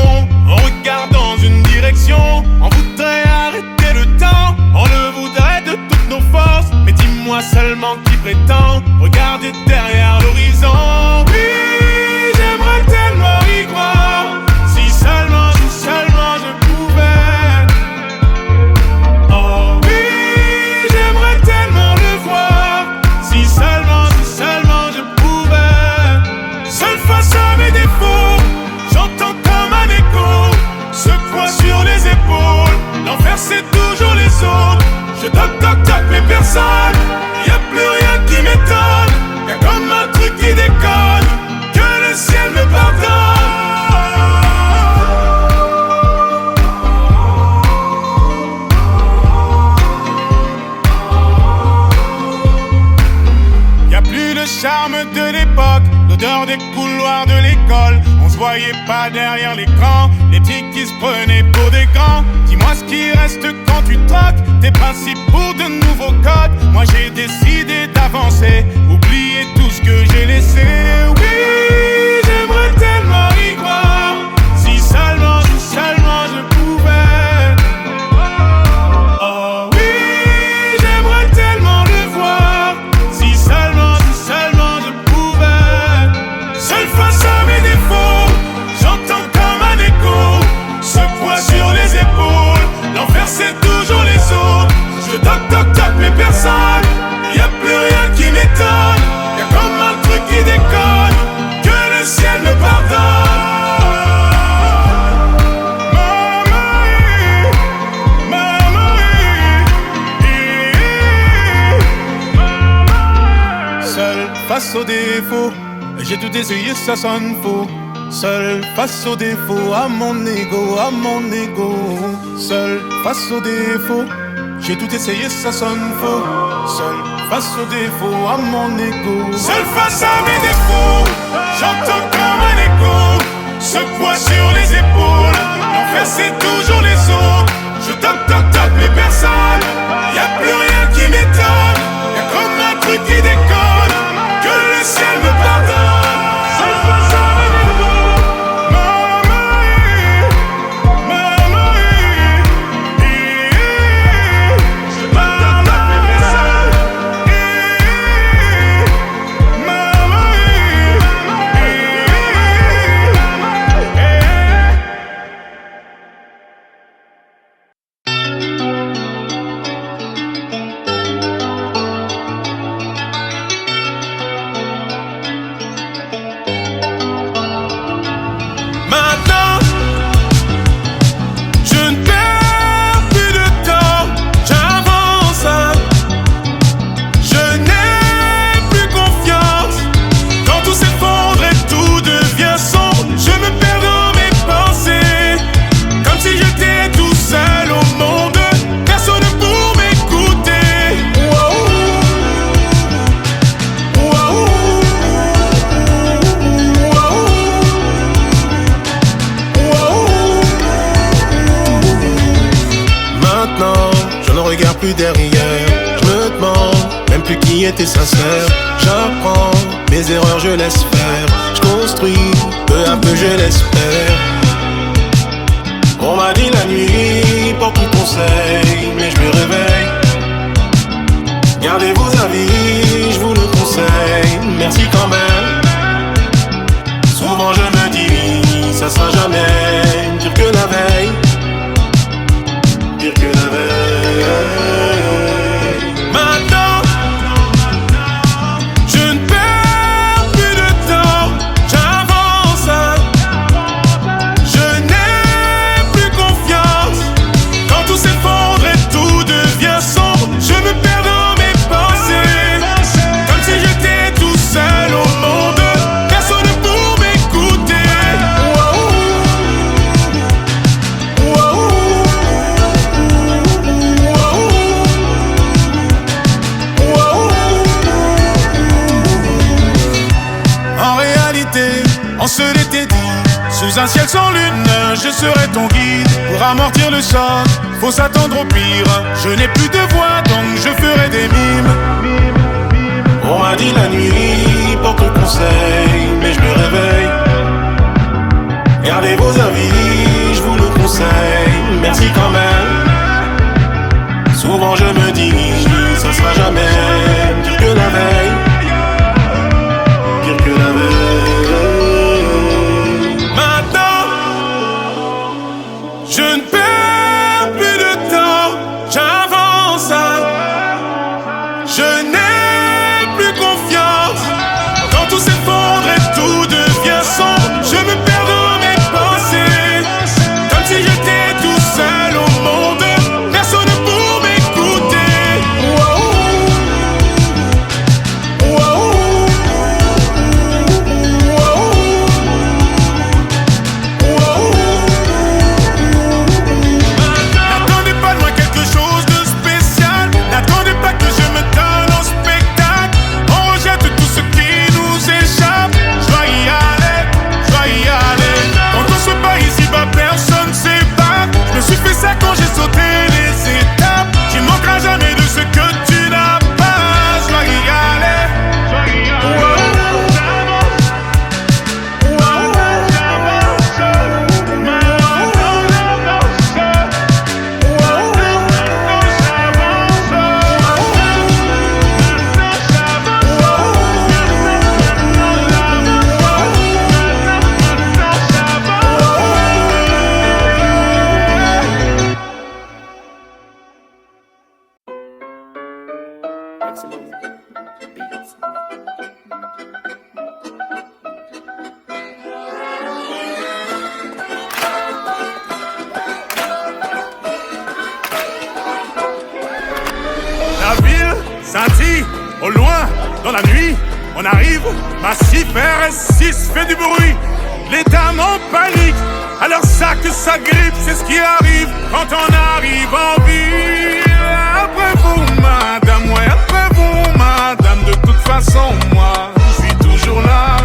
l'horizon. On regarde dans une direction. On voudrait arrêter le temps. On le voudrait de toutes nos forces. Mais dis-moi seulement qui prétend regarder derrière l'horizon. Oui, j'aimerais tellement y croire. Si seulement je pouvais. Oh oui, j'aimerais tellement le voir. Si seulement je pouvais. Seul face à mes défauts, j'entends comme un écho ce poids sur les épaules. L'enfer c'est toujours les autres. Je toc mais personne. Y'a plus rien qui m'étonne. Y'a comme un truc qui déconne. Que le ciel me pardonne. Y'a plus le charme de l'époque, l'odeur des couloirs de l'école. On se voyait pas derrière l'écran, les petits qui se prenaient pour des grands. Dis-moi ce qui reste quand tu troques tes principes pour de nouveaux codes. Moi j'ai décidé d'avancer, oublier tout ce que j'ai laissé. Oui, j'aimerais tellement y croire. Si seulement je pouvais. Oh oui, j'aimerais tellement le voir. Si seulement je pouvais. Seul face à mes défauts, j'entends comme un écho ce poids sur les épaules. L'enfer c'est toujours les autres. Je toc mais personne. Y'a plus rien qui m'étonne. Y'a comme un truc qui déconne. Que le ciel me pardonne. Seul face aux défauts, j'ai tout essayé, ça sonne faux. Seul face aux défauts, à mon ego. Seul face aux défauts, j'ai tout essayé, ça sonne faux. Seul face aux défauts, à mon ego. Seul face à mes défauts, j'entends comme un écho ce poids sur les épaules. L'enfer c'est toujours les autres. Je toc mais personne. Y'a plus rien qui m'étonne. Y'a comme un truc qui déconne. Que le ciel me pardonne. Seul face à mes défauts. Plus derrière, je me demande même plus qui était sincère. J'apprends mes erreurs, je laisse faire. Je construis peu à peu, je l'espère. On m'a dit la nuit, pour tout conseil, mais je me réveille. Gardez vos avis, je vous le conseille. Merci quand même. Souvent je me dis, ça sera jamais pire que la veille. Pire que la veille. Maintenant, je ne perds plus de temps, j'avance. Je n'ai plus confiance. Quand tout s'effondre et tout devient sombre, je me perds dans mes pensées. Comme si j'étais tout seul au monde, personne pour m'écouter. On se l'était dit, sous un ciel sans lune, je serai ton guide. Pour amortir le choc, faut s'attendre au pire. Je n'ai plus de voix, donc je ferai des mimes. On m'a dit la nuit, porte conseil, mais je me réveille. Gardez vos avis, je vous le conseille. Merci quand même. Souvent je me dis, ça sera jamais pire que la veille. Pire que la veille. Maintenant, je ne perds plus de temps. J'avance. Je n'ai plus confiance. Quand tout s'effondre et tout devient sombre, je me perds dans mes pensées. Comme si j'étais tout seul au monde. Personne pour m'écouter. N'attendez pas de moi quelque chose de spécial. N'attendez pas que je me donne en spectacle. On rejette tout ce qui nous échappe. Je dois y aller, je dois y aller. Quand on se bat ici, bah personne s'ébat. Je me suis fait ça quand j'ai sauté les étapes. Tu manqueras jamais de ce que tu n'as pas. Je dois y aller, je dois y aller. La ville scintille au loin dans la nuit. On arrive, massif RS6 fait du bruit. Les dames en panique, alors ça que ça grippe, c'est ce qui arrive quand on arrive en ville. Après vous, madame, ouais, après vous, madame. De toute façon, moi, je suis toujours là.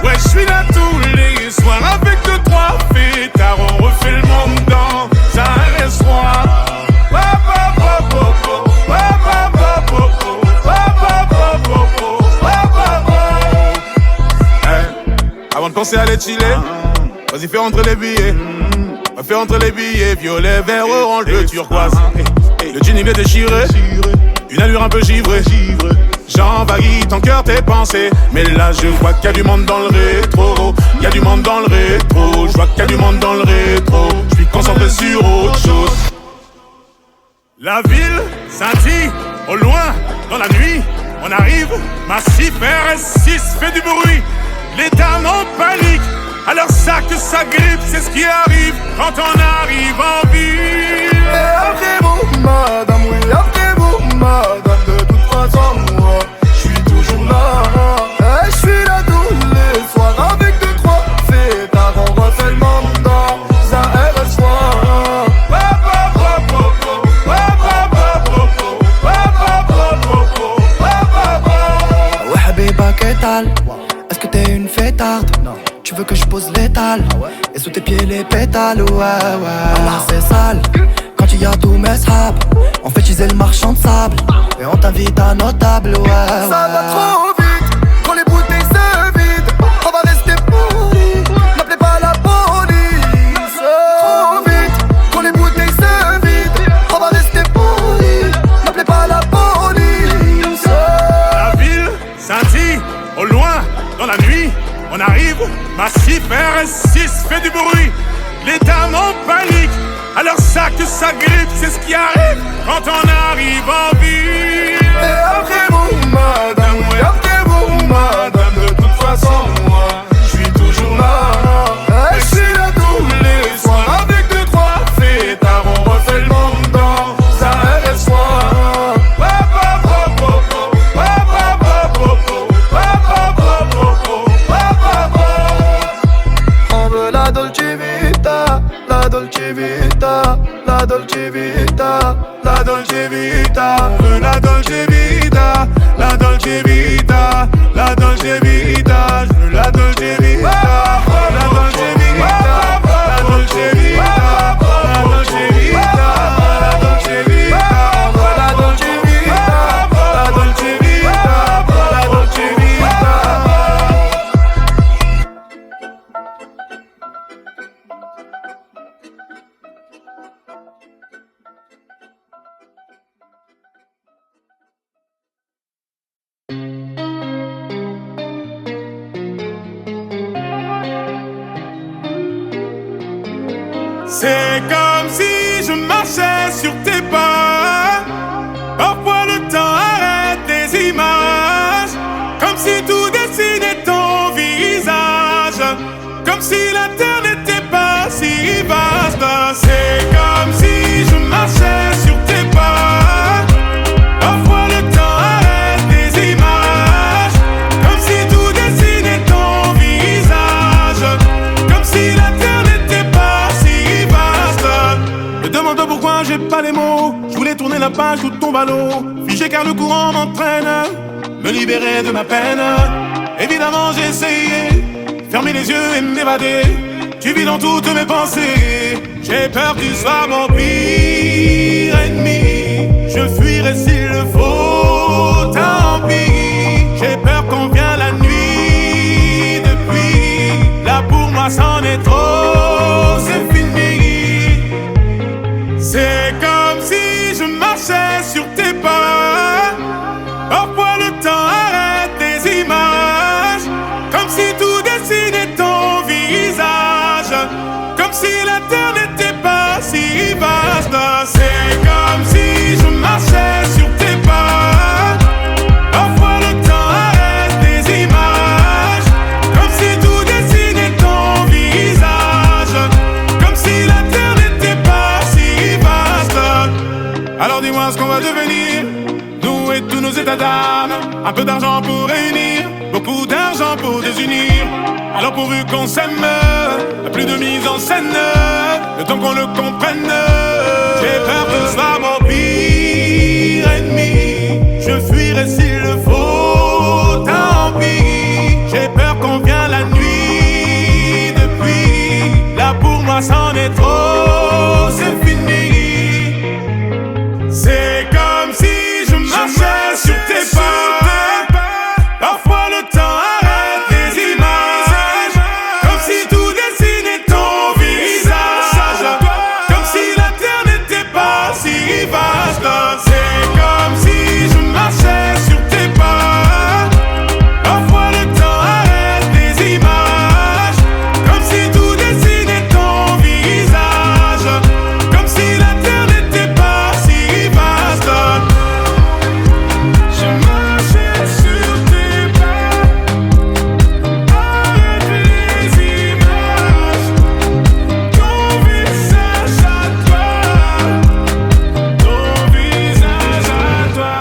Ouais, je suis là tous les soirs avec 2-3 fêtards. On refait le monde dans un restaurant. Avant de penser à les chiller, vas-y fais rentrer les billets. Fais rentrer les billets, violet, vert, orange, bleu, turquoise. Le jean il est déchiré, une allure un peu givrée. J'envahis ton cœur, tes pensées. Mais là je vois qu'il y a du monde dans le rétro. Il y a du monde dans le rétro. Je vois qu'il y a du monde dans le rétro. Je suis concentré sur autre chose. La ville scintille au loin dans la nuit. On arrive, massif RS6 fait du bruit. Les dames en panique, alors ça que ça grippe, c'est ce qui arrive quand on arrive en ville. Et après vous, madame, oui, après vous, madame. De toute façon, moi, je suis toujours là. Et je suis là tous les soirs avec 2-3 fêtards. On refait le monde dans un RS soir. Ouais, Habiba, qu'est-ce Est-ce que t'es une fêtarde? Non. Tu veux que je pose l'étal et sous tes pieds les pétales? Ouais, ouais. Là c'est sale quand il y a tous mes sables. On fait teaser le marchand de sable et on t'invite à nos tables. Ouais, ça va trop vite quand les bouteilles se vident. On va rester polis, n'appelez pas la police. Trop vite quand les bouteilles se vident. On va rester polis, n'appelez pas la police. La ville scintille au loin dans la nuit. On arrive, massif RS6 fait du bruit. Les dames en panique, alors ça que ça grippe, c'est ce qui arrive quand on arrive en ville. Et après vous, madame, oui, après vous, madame. De toute façon, moi, je suis toujours là. Et je suis là tous les soirs avec 2-3 fêtards. On refait le monde dans un RS soir. On veut la Dolce Vita, la Dolce Vita, la Dolce Vita, la Dolce Vita. On veut la Dolce Vita, la Dolce Vita, la Dolce Vita. Je veux la Dolce Vita, la Dolce Vita, la Dolce Vita, la Dolce Vita, la Dolce Vita. On veut la Dolce Vita, la Dolce Vita, la Dolce Vita. C'est comme si je marchais sur tes pas. Parfois le temps arrête les images, comme si tout dessinait ton visage, comme si la terre n'était pas si vaste. C'est comme si je marchais sur tes pas. Parfois le temps arrête les images, comme si tout dessinait ton visage, comme si la terre n'était pas si vaste. Me demande pourquoi j'ai pas les mots. Je voulais tourner la page, tout tombe à l'eau. Figé car le courant m'entraîne, me libérer de ma peine. Évidemment j'ai essayé, fermer les yeux et m'évader. Tu vis dans toutes mes pensées. J'ai peur que tu sois mon pire ennemi. Je fuirai s'il le faut, tant pis. J'ai peur qu'on vienne la nuit. Depuis là pour moi c'en est trop, c'est fini. C'est comme si je marchais sur tes pas. Parfois le temps arrête les images, comme si tout dessinait ton visage, comme si la terre n'était pas si vaste. C'est comme si je marchais sur tes pas. Parfois le temps arrête les images, comme si tout dessinait ton visage, comme si la terre n'était pas si vaste. Alors dis-moi ce qu'on va devenir, nous et tous nos états d'âme. Un peu d'argent pour réunir, beaucoup d'argent pour désunir. Alors pourvu qu'on s'aime, plus de mise en scène, le temps qu'on le comprenne. J'ai peur que ce soit mon pire ennemi. Je fuirai s'il le faut, tant pis. J'ai peur qu'on vienne la nuit. Depuis là pour moi c'en est trop, c'est fini. C'est comme si je marchais sur tes pas. Parfois le temps arrête les images, comme si tout dessinait ton visage, comme si la terre n'était pas si vaste. C'est comme si je marchais sur tes pas. Parfois le temps arrête les images, comme si tout dessinait ton visage, comme si la terre n'était pas si vaste. Je marchais sur tes pas, arrête les images, ton visage à toi, ton visage à toi.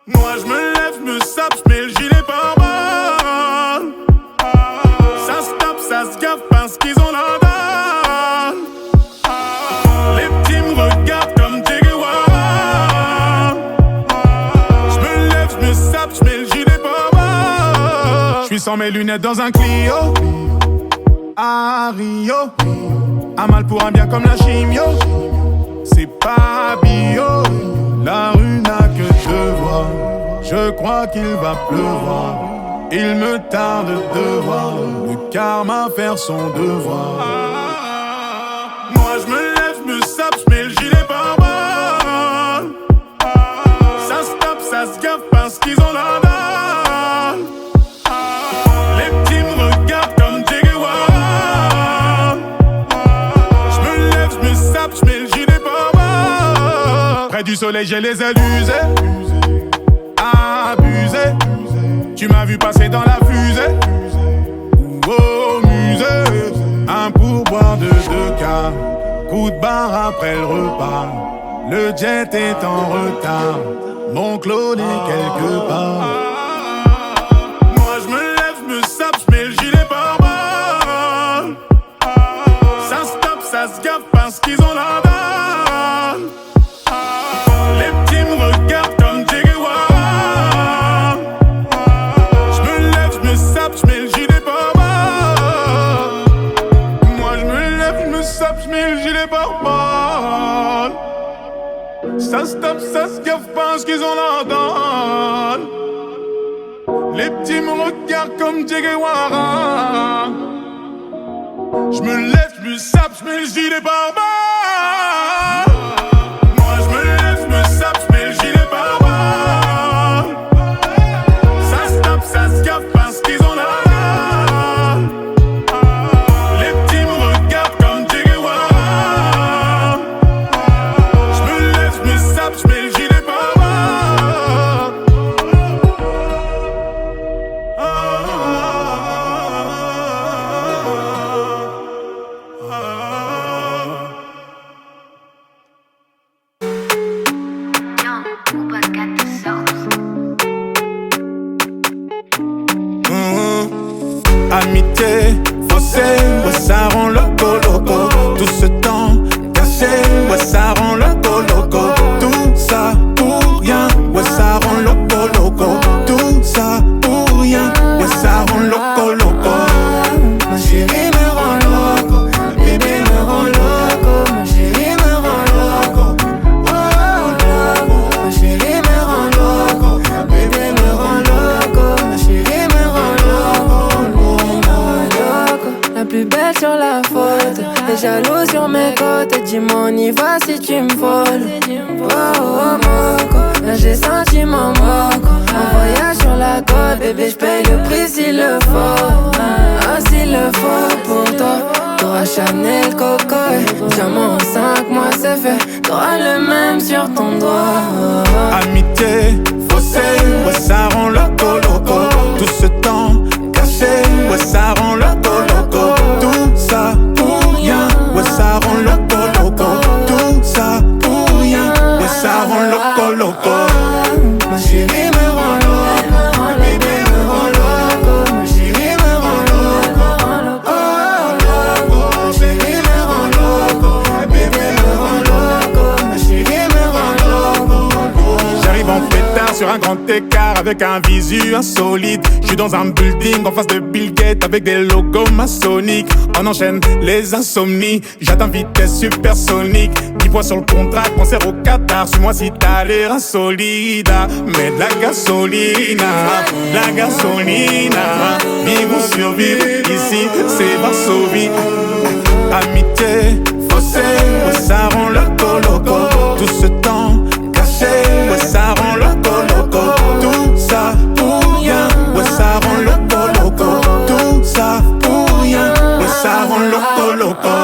Moi je me lève, je me sape, je mets le gilet pare-balles. Ça se tape, ça se gaffe parce qu'ils ont la dalle. Les petits me regardent comme Che Guevara. Je me lève, je me sape, je mets le gilet pare-balles. Je suis sans mes lunettes dans un Clio à Rio. Un mal pour un bien comme la chimio. C'est pas bio, la rue n'a que deux voies. Je crois qu'il va pleuvoir. Il me tarde de voir le karma faire son devoir. Moi je me lève, je me sape, je mets le gilet pare-balles. Ça se tape, ça se gaffe parce qu'ils ont la dalle. Les petits me regardent comme Che Guevara. Je me lève, je me sape, je mets le gilet pare-balles. Près du soleil j'ai les ailes usées, abusé. Tu m'as vu passer dans la fusée ou au musée. Un pourboire de 2K, coup de barre après le repas. Le jet est en retard, mon clone est quelque part. Moi je me lève, je me sape, je mets le gilet pare-balles. Ça se tape, ça se gaffe parce qu'ils ont la dalle. Les petits me regardent comme Che Guevara. Je me lève, je me sape, je mets le gilet pare-balles. Moi je me lève, je me sape, je mets le gilet pare-balles. Ça se tape, ça se gaffe parce qu'ils ont la dalle. Les petits me regardent comme Che Guevara. Je me lève, je me sape, je mets le gilet pare-balles. Moi je me lève, je me rap, j'mets le gilet pare-balles. Amitié, faussée, ouais ça rend loco loco. Tout ce temps caché, ouais ça rend loco loco. Tout ça pour rien, ouais ça rend loco loco. Tout ça pour rien, ouais ça rend loco loco. Ma chérie me rend loco, bébé me rend loco. Ma chérie me rend loco, oh loco. Ma chérie me rend loco, bébé me rend loco. Ma chérie me rend loco. La plus belle sur la photo, t'es jaloux sur mes côtes. Dis-moi on y va si tu me voles. Oh oh moco, là j'ai senti mon moco. Un voyage sur la côte, bébé j'paye le prix s'il le faut. Ah s'il le faut pour toi. T'auras Chanel, Coco et diamant en 5 mois c'est fait. T'auras le même sur ton doigt. Amitié, faussée, ouais ça rend loco loco. Tout ce temps caché, ouais ça rend loco loco. Tout ça pour rien, ouais ça rend loco loco. Tout ça pour rien, ouais ça rend loco loco. Ma chérie me rend loco, bébé me rend loco. Ma chérie me rend loco, oh loco. Ma chérie me rend loco, bébé me rend loco. Ma chérie me rend loco. J'arrive en pétard sur un grand écart avec un visu insolite. J'suis dans un building en face de Bill Gates avec des logos maçonniques. On enchaîne les insomnies, j'atteins vitesse supersonique. 10 points sur le contrat, concert au Qatar. Suis-moi si t'as l'air insolide. Mets de la gasolina, la gasolina. Vivre ou survivre, ici c'est Varsovie. Amitié, faussée, ouais ça rend loco loco. Tout ce temps caché, ouais ça rend loco loco. Tout ça pour rien, ouais ça rend loco loco. Tout ça pour rien, ouais ça rend loco loco.